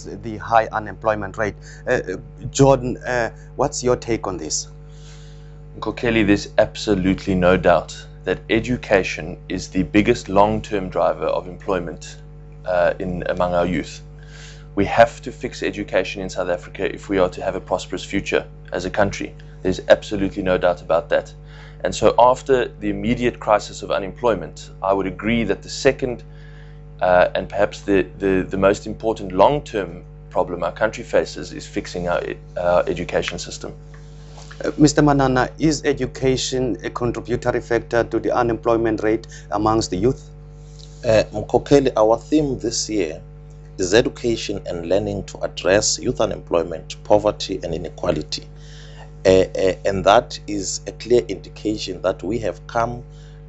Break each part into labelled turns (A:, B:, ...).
A: the high unemployment rate. Jordan, what's your take on this?
B: Kelly, there's absolutely no doubt that education is the biggest long-term driver of employment among our youth. We have to fix education in South Africa if we are to have a prosperous future as a country. There's absolutely no doubt about that. And so after the immediate crisis of unemployment, I would agree that the second and perhaps the most important long-term problem our country faces is fixing our education system.
A: Mr. Manana, is education a contributory factor to the unemployment rate amongst the youth?
C: Mkokeli, our theme this year is education and learning to address youth unemployment, poverty and inequality. And that is a clear indication that we have come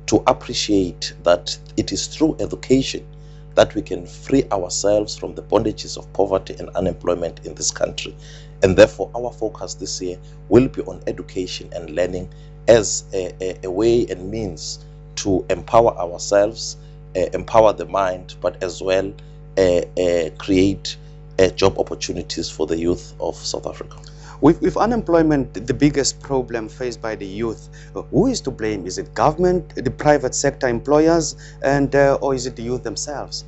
C: to appreciate that it is through education that we can free ourselves from the bondages of poverty and unemployment in this country. And therefore, our focus this year will be on education and learning as a way and means to empower ourselves, empower the mind, but as well create job opportunities for the youth of South Africa.
A: With unemployment the biggest problem faced by the youth, who is to blame? Is it government, the private sector employers, and or is it the youth themselves?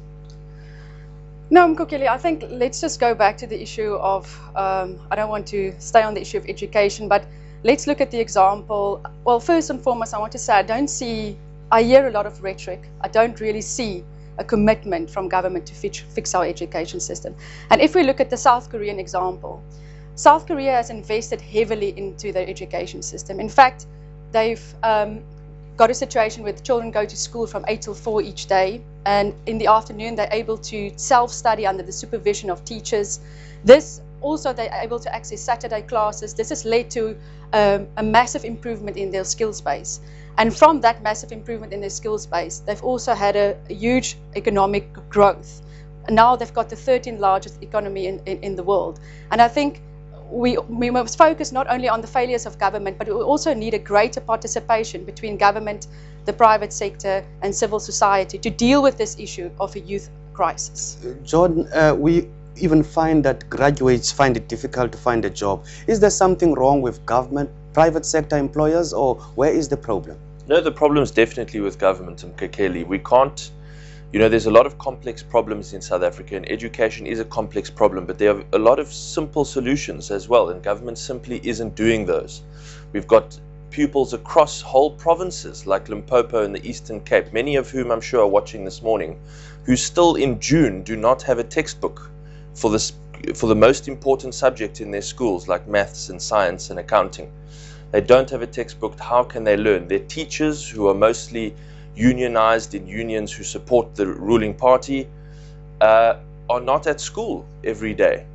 D: No, Mkokeli, I think let's just go back to the issue of, I don't want to stay on the issue of education, but let's look at the example. Well, first and foremost, I want to say I hear a lot of rhetoric. I don't really see a commitment from government to fix our education system. And if we look at the South Korean example, South Korea has invested heavily into their education system. In fact, they've got a situation where the children go to school from 8 till 4 each day, and in the afternoon they're able to self-study under the supervision of teachers. This also, they're able to access Saturday classes. This has led to a massive improvement in their skills base. And from that massive improvement in their skills base, they've also had a huge economic growth. Now they've got the 13th largest economy in the world. And I think we must focus not only on the failures of government, but we also need a greater participation between government, the private sector and civil society to deal with this issue of a youth crisis.
A: Jordan, we even find that graduates find it difficult to find a job. Is there something wrong with government, private sector employers, or where is the problem?
B: No, the problem is definitely with government, Mkokeli. We can't, there's a lot of complex problems in South Africa, and education is a complex problem, but there are a lot of simple solutions as well, and government simply isn't doing those. We've got pupils across whole provinces like Limpopo and the Eastern Cape, many of whom I'm sure are watching this morning, who still in June do not have a textbook for the most important subject in their schools, like maths and science and accounting. They don't have a textbook. How can they learn? Their teachers, who are mostly unionized in unions who support the ruling party, are not at school every day.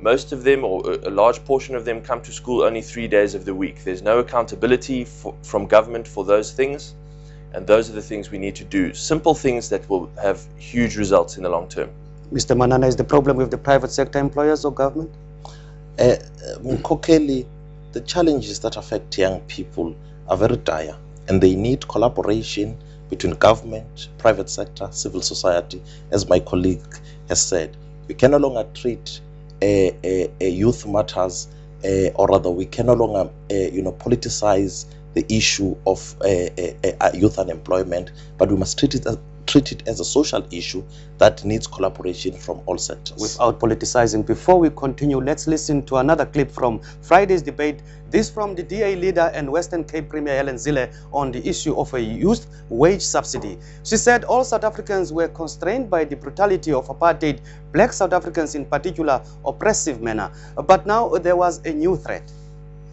B: Most of them, or a large portion of them, come to school only 3 days of the week. There's no accountability from government for those things, and those are the things we need to do. Simple things that will have huge results in the long term.
A: Mr. Manana, is the problem with the private sector employers or government?
C: Mkokeli, the challenges that affect young people are very dire, and they need collaboration between government, private sector, civil society. As my colleague has said, we can no longer treat youth matters, or rather we can no longer politicize the issue of youth unemployment, but we must treat it as a social issue that needs collaboration from all sectors.
A: Without politicizing, before we continue, let's listen to another clip from Friday's debate. This from the DA leader and Western Cape Premier Helen Zille on the issue of a youth wage subsidy. She said all South Africans were constrained by the brutality of apartheid, black South Africans in particular, oppressive manner. But now there was a new threat.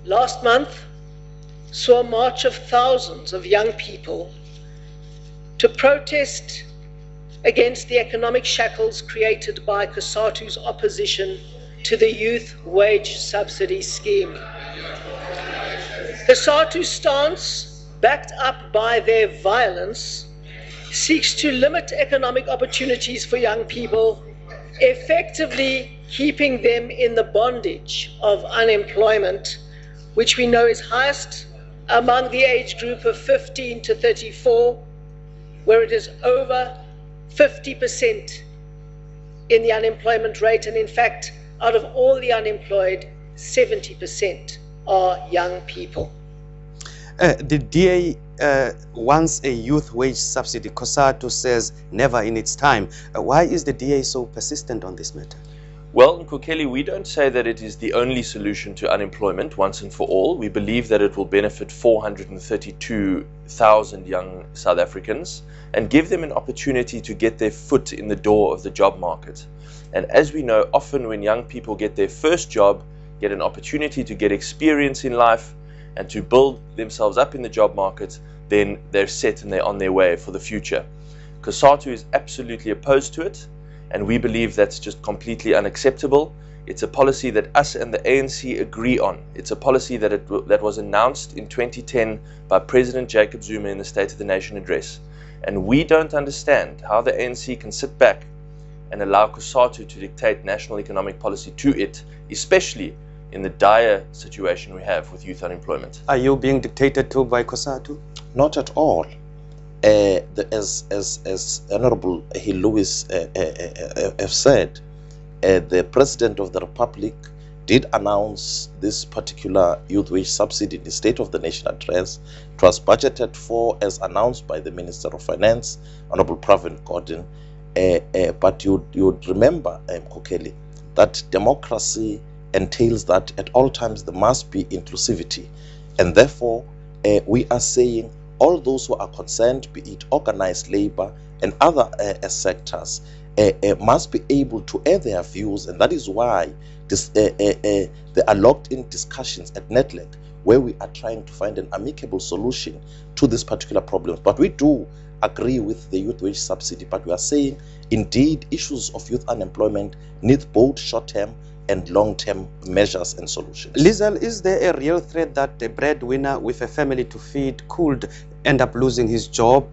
E: Last month saw a march of thousands of young people to protest against the economic shackles created by COSATU's opposition to the youth wage subsidy scheme. COSATU's stance, backed up by their violence, seeks to limit economic opportunities for young people, effectively keeping them in the bondage of unemployment, which we know is highest among the age group of 15 to 34, where it is over 50% in the unemployment rate, and in fact, out of all the unemployed, 70% are young people.
A: The DA wants a youth wage subsidy. COSATU says never in its time. Why is the DA so persistent on this matter?
B: Well, in Nkokeli, we don't say that it is the only solution to unemployment once and for all. We believe that it will benefit 432,000 young South Africans and give them an opportunity to get their foot in the door of the job market. And as we know, often when young people get their first job, get an opportunity to get experience in life and to build themselves up in the job market, then they're set and they're on their way for the future. COSATU is absolutely opposed to it, and we believe that's just completely unacceptable. It's a policy that us and the ANC agree on. It's a policy that was announced in 2010 by President Jacob Zuma in the State of the Nation address. And we don't understand how the ANC can sit back and allow COSATU to dictate national economic policy to it, especially in the dire situation we have with youth unemployment.
A: Are you being dictated to by COSATU?
C: Not at all. As Honorable Hill Lewis have said, the President of the Republic did announce this particular youth wage subsidy in the State of the Nation address. It was budgeted for as announced by the Minister of Finance, Honorable Pravin Gordhan. But you'd remember, Nkokeli, that democracy entails that at all times there must be inclusivity. And therefore, we are saying all those who are concerned, be it organized labor and other sectors, must be able to air their views, and that is why there are locked-in discussions at NETLEC where we are trying to find an amicable solution to this particular problem. But we do agree with the youth wage subsidy, but we are saying indeed issues of youth unemployment need both short-term and long-term measures and solutions.
A: Lizel, is there a real threat that the breadwinner with a family to feed could end up losing his job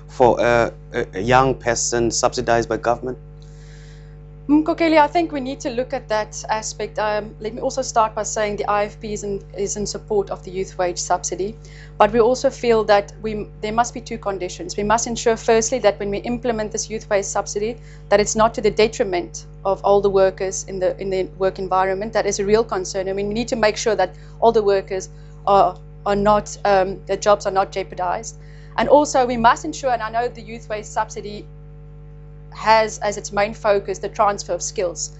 A: for a young person subsidized by government?
D: Nkokeli, I think we need to look at that aspect. Let me also start by saying the IFP is in support of the youth wage subsidy, but we also feel that there must be two conditions. We must ensure firstly that when we implement this youth wage subsidy, that it's not to the detriment of all the workers in the work environment. That is a real concern. I mean, we need to make sure that all the workers are not, their jobs are not jeopardized. And also we must ensure, and I know the youth wage subsidy has as its main focus the transfer of skills.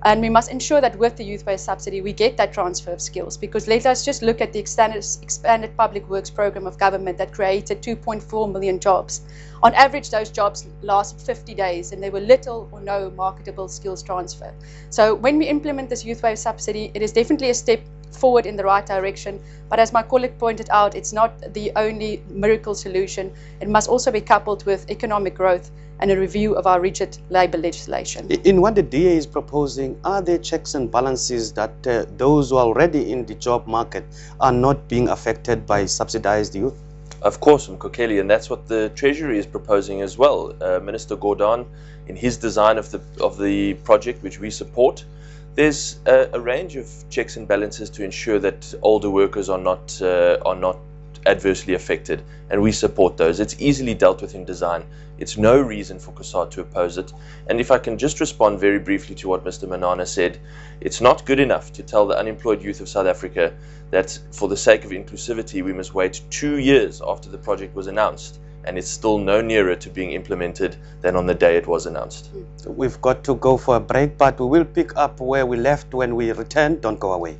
D: And we must ensure that with the youth wage subsidy, we get that transfer of skills, because let us just look at the expanded public works program of government that created 2.4 million jobs. On average, those jobs lasted 50 days and there were little or no marketable skills transfer. So when we implement this youth wage subsidy, it is definitely a step forward in the right direction. But as my colleague pointed out, it's not the only miracle solution. It must also be coupled with economic growth and a review of our rigid labour legislation.
A: In what the DA is proposing, are there checks and balances that those who are already in the job market are not being affected by subsidized youth?
B: Of course, Nkokeli, and that's what the Treasury is proposing as well. Minister Gordhan, in his design of the project, which we support, there's a range of checks and balances to ensure that older workers are not adversely affected, and we support those. It's easily dealt with in design. It's no reason for COSATU to oppose it. And if I can just respond very briefly to what Mr. Manana said, it's not good enough to tell the unemployed youth of South Africa that for the sake of inclusivity we must wait 2 years after the project was announced, and it's still no nearer to being implemented than on the day it was announced.
A: We've got to go for a break, but we will pick up where we left when we return. Don't go away.